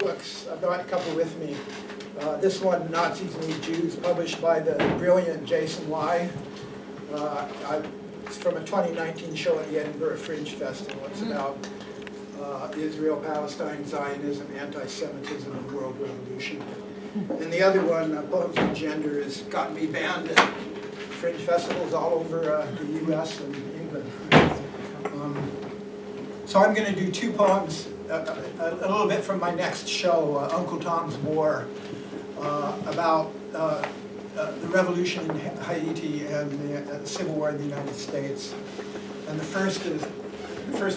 books. I've got a couple with me. This one, Nazis Need Jews, published by the brilliant Jason Lai. It's from a 2019 show at the Edinburgh Fringe Festival. It's about Israel, Palestine, Zionism, anti-Semitism, and world revolution. And the other one, Poems on Gender, has gotten me banned at fringe festivals all over the US and England. So I'm going to do two poems, a little bit from my next show, Uncle Tom's War, about the revolution in Haiti and the Civil War in the United States. And the first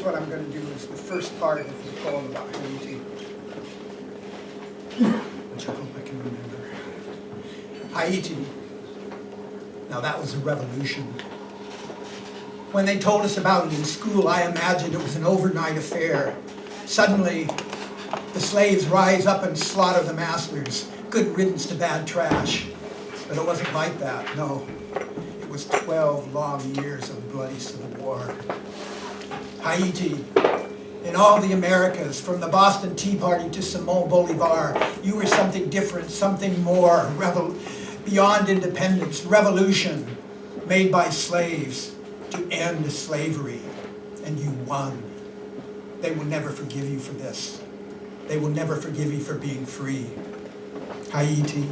one I'm going to do is the first part of the poem about Haiti, which I hope I can remember. Haiti. Now that was a revolution. When they told us about it in school, I imagined it was an overnight affair. Suddenly, the slaves rise up and slaughter the masters. Good riddance to bad trash. But it wasn't like that, no. It was 12 long years of bloody civil war. Haiti, in all the Americas, from the Boston Tea Party to Simon Bolivar, you were something different, something more, beyond independence, revolution made by slaves to end slavery, and you won. They will never forgive you for this. They will never forgive you for being free. Haiti,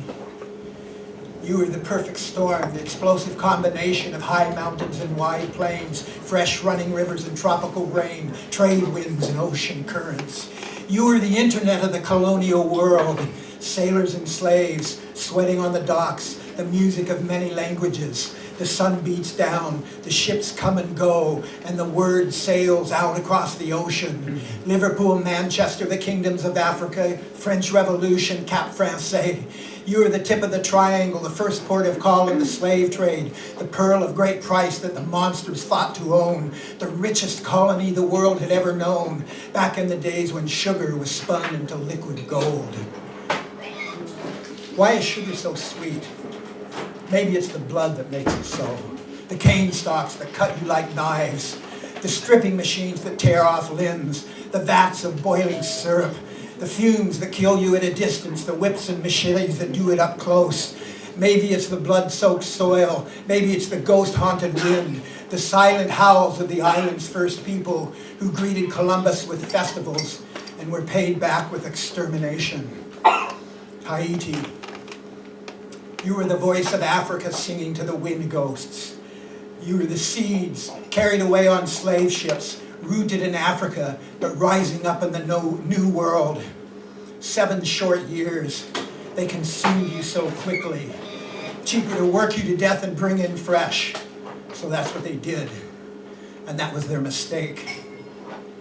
you were the perfect storm, the explosive combination of high mountains and wide plains, fresh running rivers and tropical rain, trade winds and ocean currents. You were the internet of the colonial world, sailors and slaves sweating on the docks, the music of many languages. The sun beats down, the ships come and go, and the word sails out across the ocean. Liverpool, Manchester, the kingdoms of Africa, French Revolution, Cap Francais. You are the tip of the triangle, the first port of call in the slave trade, the pearl of great price that the monsters fought to own, the richest colony the world had ever known, back in the days when sugar was spun into liquid gold. Why is sugar so sweet? Maybe it's the blood that makes it so. The cane stalks that cut you like knives, the stripping machines that tear off limbs, the vats of boiling syrup, the fumes that kill you at a distance, the whips and machetes that do it up close. Maybe it's the blood-soaked soil, maybe it's the ghost-haunted wind, the silent howls of the island's first people who greeted Columbus with festivals and were paid back with extermination. Haiti. You were the voice of Africa singing to the wind ghosts. You were the seeds carried away on slave ships, rooted in Africa, but rising up in the new world. 7 short years, they consumed you so quickly. Cheaper to work you to death and bring in fresh. So that's what they did. And that was their mistake.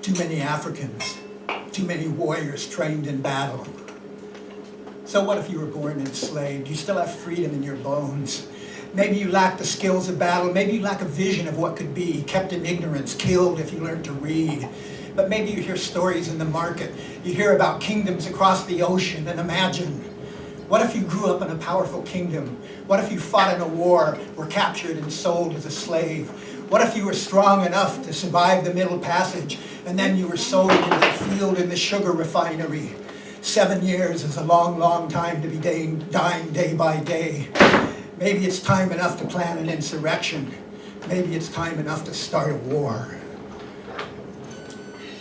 Too many Africans, too many warriors trained in battle. So what if you were born enslaved? You still have freedom in your bones. Maybe you lack the skills of battle. Maybe you lack a vision of what could be, kept in ignorance, killed if you learned to read. But maybe you hear stories in the market. You hear about kingdoms across the ocean and imagine, what if you grew up in a powerful kingdom? What if you fought in a war, were captured and sold as a slave? What if you were strong enough to survive the Middle Passage and then you were sold into the field in the sugar refinery? 7 years is a long, long time to be dying day by day. Maybe it's time enough to plan an insurrection. Maybe it's time enough to start a war.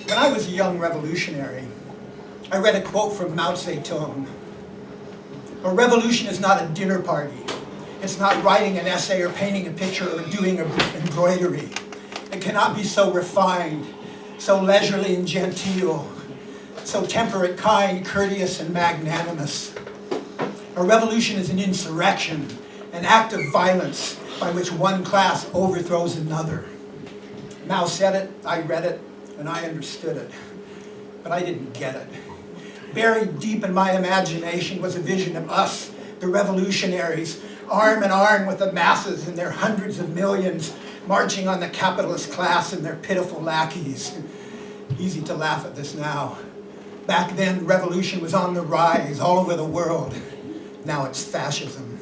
When I was a young revolutionary, I read a quote from Mao Zedong. A revolution is not a dinner party. It's not writing an essay or painting a picture or doing embroidery. It cannot be so refined, so leisurely and genteel, so temperate, kind, courteous, and magnanimous. A revolution is an insurrection, an act of violence by which one class overthrows another. Mao said it, I read it, and I understood it. But I didn't get it. Buried deep in my imagination was a vision of us, the revolutionaries, arm in arm with the masses and their hundreds of millions, marching on the capitalist class and their pitiful lackeys. Easy to laugh at this now. Back then, revolution was on the rise all over the world. Now it's fascism.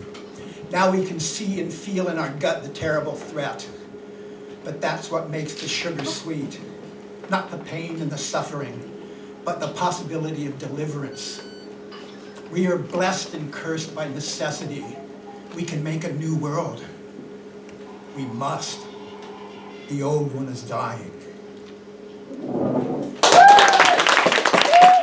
Now we can see and feel in our gut the terrible threat. But that's what makes the sugar sweet. Not the pain and the suffering, but the possibility of deliverance. We are blessed and cursed by necessity. We can make a new world. We must. The old one is dying.